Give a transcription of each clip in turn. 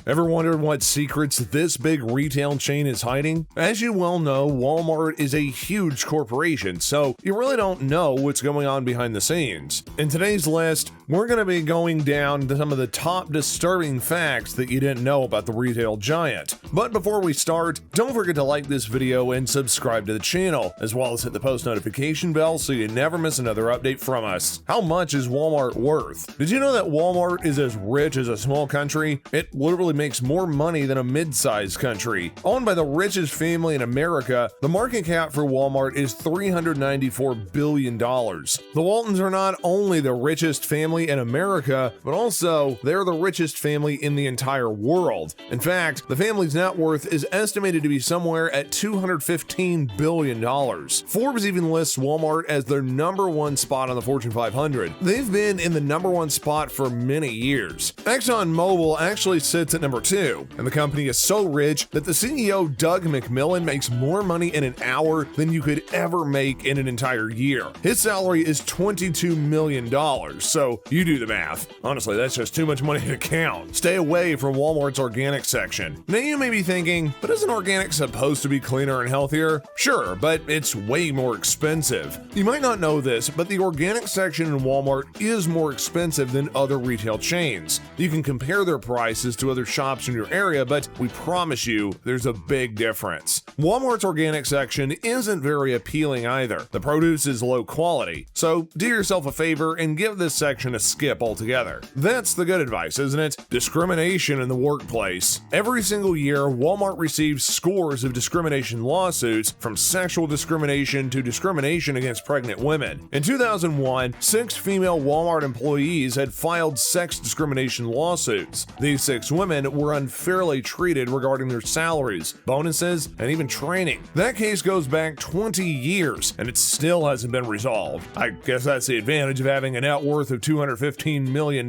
Ever wondered what secrets this big retail chain is hiding? As you well know, Walmart is a huge corporation, so you really don't know what's going on behind the scenes. In today's list, we're going to be going down to some of the top disturbing facts that you didn't know about the retail giant. But before we start, don't forget to like this video and subscribe to the channel, as well as hit the post notification bell so you never miss another update from us. How much is Walmart worth? Did you know that Walmart is as rich as a small country? It literally makes more money than a mid-sized country. Owned by the richest family in America, the market cap for Walmart is $394 billion. The Waltons are not only the richest family in America, but also they're the richest family in the entire world. In fact, the family's net worth is estimated to be somewhere at $215 billion. Forbes even lists Walmart as their #1 spot on the Fortune 500. They've been in the #1 spot for many years. ExxonMobil actually sits at #2, and the company is so rich that the CEO, Doug McMillon, makes more money in an hour than you could ever make in an entire year. His salary is $22 million, so you do the math. Honestly, that's just too much money to count. Stay away from Walmart's organic section. Now you may be thinking, but isn't organic supposed to be cleaner and healthier? Sure, but it's way more expensive. You might not know this, but the organic section in Walmart is more expensive than other retail chains. You can compare their prices to other shops in your area, but we promise you there's a big difference. Walmart's organic section isn't very appealing either. The produce is low quality, so do yourself a favor and give this section a skip altogether. That's the good advice, isn't it? Discrimination in the workplace. Every single year, Walmart receives scores of discrimination lawsuits, from sexual discrimination to discrimination against pregnant women. In 2001, 6 female Walmart employees had filed sex discrimination lawsuits. These 6 women were unfairly treated regarding their salaries, bonuses, and even training. That case goes back 20 years, and it still hasn't been resolved. I guess that's the advantage of having a net worth of $215 million.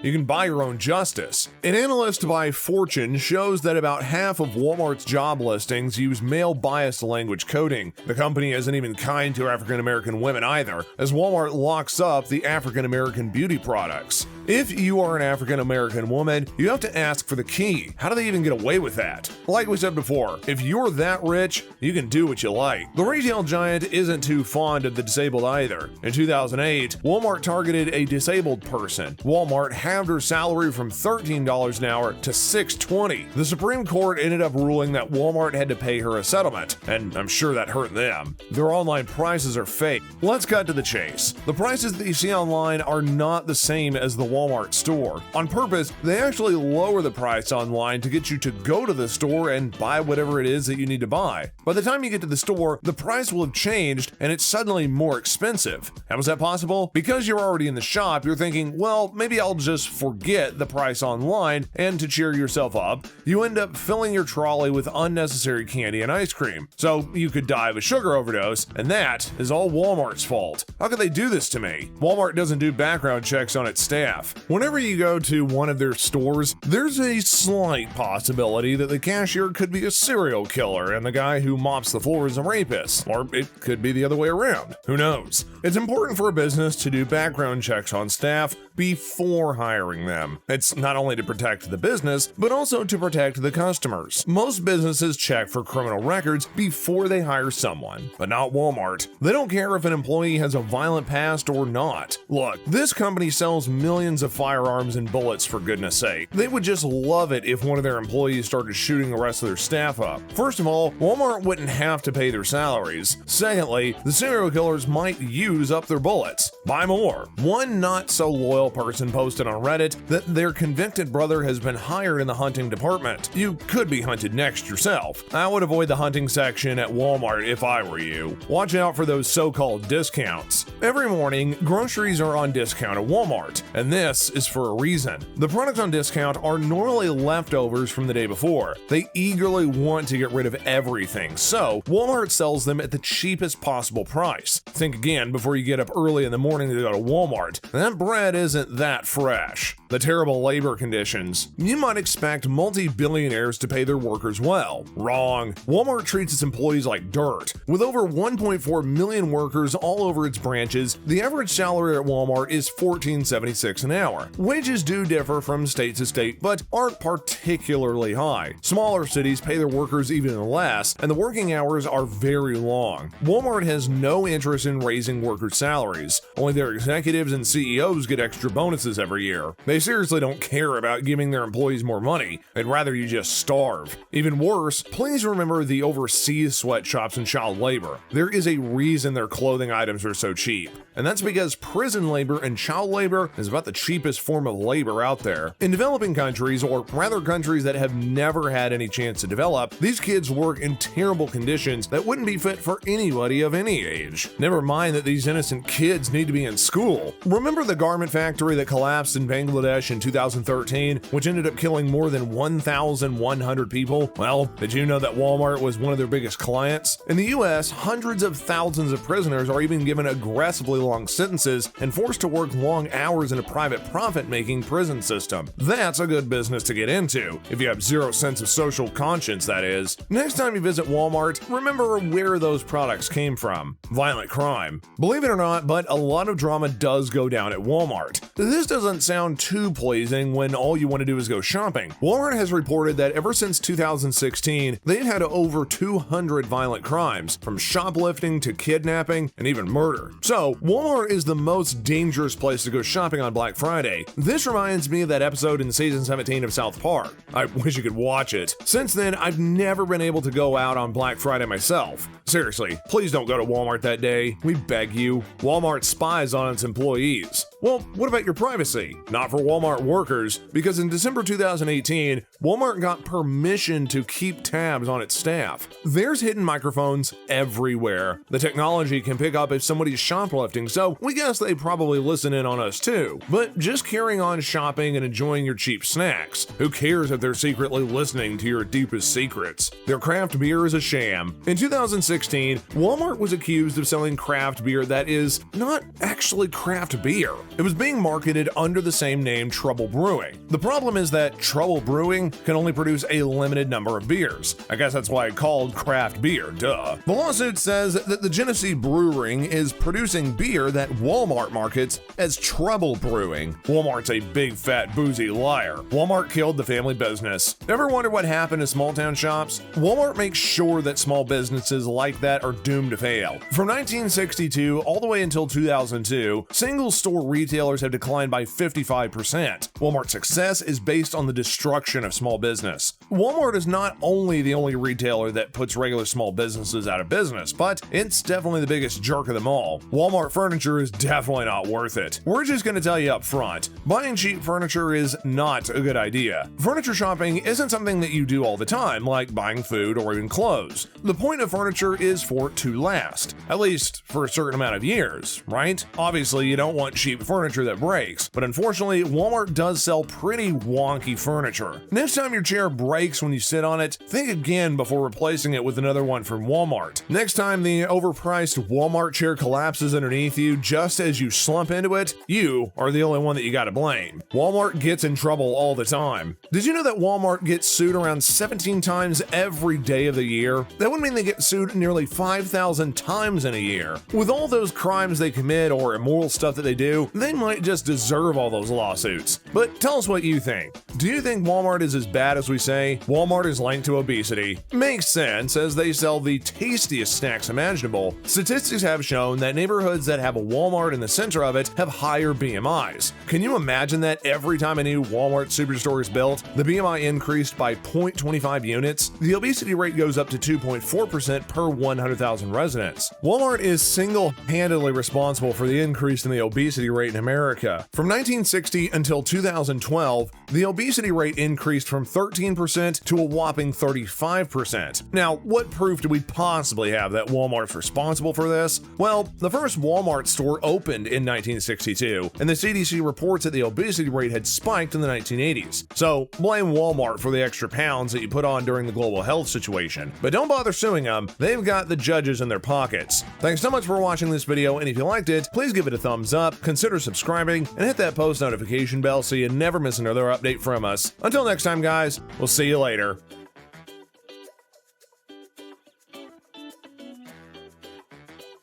You can buy your own justice. An analyst by Fortune shows that about half of Walmart's job listings use male-biased language coding. The company isn't even kind to African-American women either, as Walmart locks up the African-American beauty products. If you are an African-American woman, you have to ask for the key. How do they even get away with that? Like we said before, if you're that rich, you can do what you like. The retail giant isn't too fond of the disabled either. In 2008, Walmart targeted a disabled person. Walmart halved her salary from $13 an hour to $6.20. The Supreme Court ended up ruling that Walmart had to pay her a settlement, and I'm sure that hurt them. Their online prices are fake. Let's cut to the chase. The prices that you see online are not the same as the Walmart store. On purpose, they actually lower the price online to get you to go to the store and buy whatever it is that you need to buy. By the time you get to the store, the price will have changed and it's suddenly more expensive. How is that possible? Because you're already in the shop, you're thinking, well, maybe I'll just forget the price online, and to cheer yourself up, you end up filling your trolley with unnecessary candy and ice cream. So you could die of a sugar overdose, and that is all Walmart's fault. How could they do this to me? Walmart doesn't do background checks on its staff. Whenever you go to one of their stores, there's a slight possibility that the cashier could be a serial killer and the guy who mops the floor is a rapist, or it could be the other way around. Who knows? It's important for a business to do background checks on staff before hiring them. It's not only to protect the business, but also to protect the customers. Most businesses check for criminal records before they hire someone, but not Walmart. They don't care if an employee has a violent past or not. Look, this company sells millions of firearms and bullets, for goodness sake. They would just love it if one of their employees started shooting the rest of their staff up. First of all, Walmart wouldn't have to pay their salaries. Secondly, the serial killers might use up their bullets. Buy more. One not so loyal person posted on Reddit that their convicted brother has been hired in the hunting department. You could be hunted next yourself. I would avoid the hunting section at Walmart if I were you. Watch out for those so-called discounts. Every morning, groceries are on discount at Walmart, and this is for a reason. The products on discount are normally leftovers from the day before. They eagerly want to get rid of everything, so Walmart sells them at the cheapest possible price. Think again before you get up early in the morning to go to Walmart. That bread isn't that fresh. The terrible labor conditions. You might expect multi-billionaires to pay their workers well. Wrong. Walmart treats its employees like dirt. With over 1.4 million workers all over its branches, the average salary at Walmart is $14.76 an an hour. Wages do differ from state to state, but aren't particularly high. Smaller cities pay their workers even less, and the working hours are very long. Walmart has no interest in raising workers' salaries. Only their executives and CEOs get extra bonuses every year. They seriously don't care about giving their employees more money. They'd rather you just starve. Even worse, please remember the overseas sweatshops and child labor. There is a reason their clothing items are so cheap, and that's because prison labor and child labor is about the cheapest form of labor out there. In developing countries, or rather countries that have never had any chance to develop, these kids work in terrible conditions that wouldn't be fit for anybody of any age. Never mind that these innocent kids need to be in school. Remember the garment factory that collapsed in Bangladesh in 2013, which ended up killing more than 1,100 people? Well, did you know that Walmart was one of their biggest clients? In the US, hundreds of thousands of prisoners are even given aggressively long sentences and forced to work long hours in a private profit-making prison system. That's a good business to get into, if you have zero sense of social conscience, that is. Next time you visit Walmart, remember where those products came from. Violent crime. Believe it or not, but a lot of drama does go down at Walmart. This doesn't sound too pleasing when all you want to do is go shopping. Walmart has reported that ever since 2016, they've had over 200 violent crimes, from shoplifting to kidnapping and even murder. So, Walmart is the most dangerous place to go shopping on Black Friday. This reminds me of that episode in season 17 of South Park. I wish you could watch it. Since then, I've never been able to go out on Black Friday myself. Seriously, please don't go to Walmart that day. We beg you. Walmart spies on its employees. Well, what about your privacy? Not for Walmart workers, because in December 2018, Walmart got permission to keep tabs on its staff. There's hidden microphones everywhere. The technology can pick up if somebody's shoplifting, so we guess they probably listen in on us too. But just carrying on shopping and enjoying your cheap snacks. Who cares if they're secretly listening to your deepest secrets? Their craft beer is a sham. In 2016, Walmart was accused of selling craft beer that is not actually craft beer. It was being marketed under the same name, Trouble Brewing. The problem is that Trouble Brewing can only produce a limited number of beers. I guess that's why it's called craft beer, duh. The lawsuit says that the Genesee Brewing is producing beer that Walmart markets as Trouble Brewing. Walmart's a big fat boozy liar. Walmart killed the family business. Ever wonder what happened to small town shops? Walmart makes sure that small businesses like that are doomed to fail. From 1962 all the way until 2002, single store retailers have declined by 55%. Walmart's success is based on the destruction of small business. Walmart is not only the only retailer that puts regular small businesses out of business, but it's definitely the biggest jerk of them all. Walmart furniture is definitely not worth it. We're just going to tell you up front, buying cheap furniture is not a good idea. Furniture shopping isn't something that you do all the time, like buying food or even clothes. The point of furniture is for it to last, at least for a certain amount of years, right? Obviously, you don't want cheap furniture that breaks, but unfortunately, Walmart does sell pretty wonky furniture. Next time your chair breaks when you sit on it, think again before replacing it with another one from Walmart. Next time the overpriced Walmart chair collapses underneath you just as you slump into it, you are the only one that you gotta blame. Walmart gets in trouble all the time. Did you know that Walmart gets sued around 17 times every day of the year? That would mean they get sued nearly 5,000 times in a year. With all those crimes they commit or immoral stuff that they do, they might just deserve all those lawsuits. But tell us what you think. Do you think Walmart is as bad as we say? Walmart is linked to obesity. Makes sense, as they sell the tastiest snacks imaginable. Statistics have shown that neighborhoods that have a Walmart in the center of it have higher BMIs. Can you imagine that every time a new Walmart superstore is built, the BMI increased by 0.25 units? The obesity rate goes up to 2.4% per 100,000 residents. Walmart is single-handedly responsible for the increase in the obesity rate in America. From 1960 until 2012, the obesity rate increased from 13% to a whopping 35%. Now, what proof do we possibly have that Walmart's responsible for this? Well, the first Walmart store opened in 1962, and the CDC reports that the obesity rate had spiked in the 1980s. So, blame Walmart for the extra pounds that you put on during the global health situation. But don't bother suing them, they've got the judges in their pockets. Thanks so much for watching this video, and if you liked it, please give it a thumbs up, consider subscribing, and hit that post notification bell so you never miss another update from us. Until next time, guys, we'll see you later.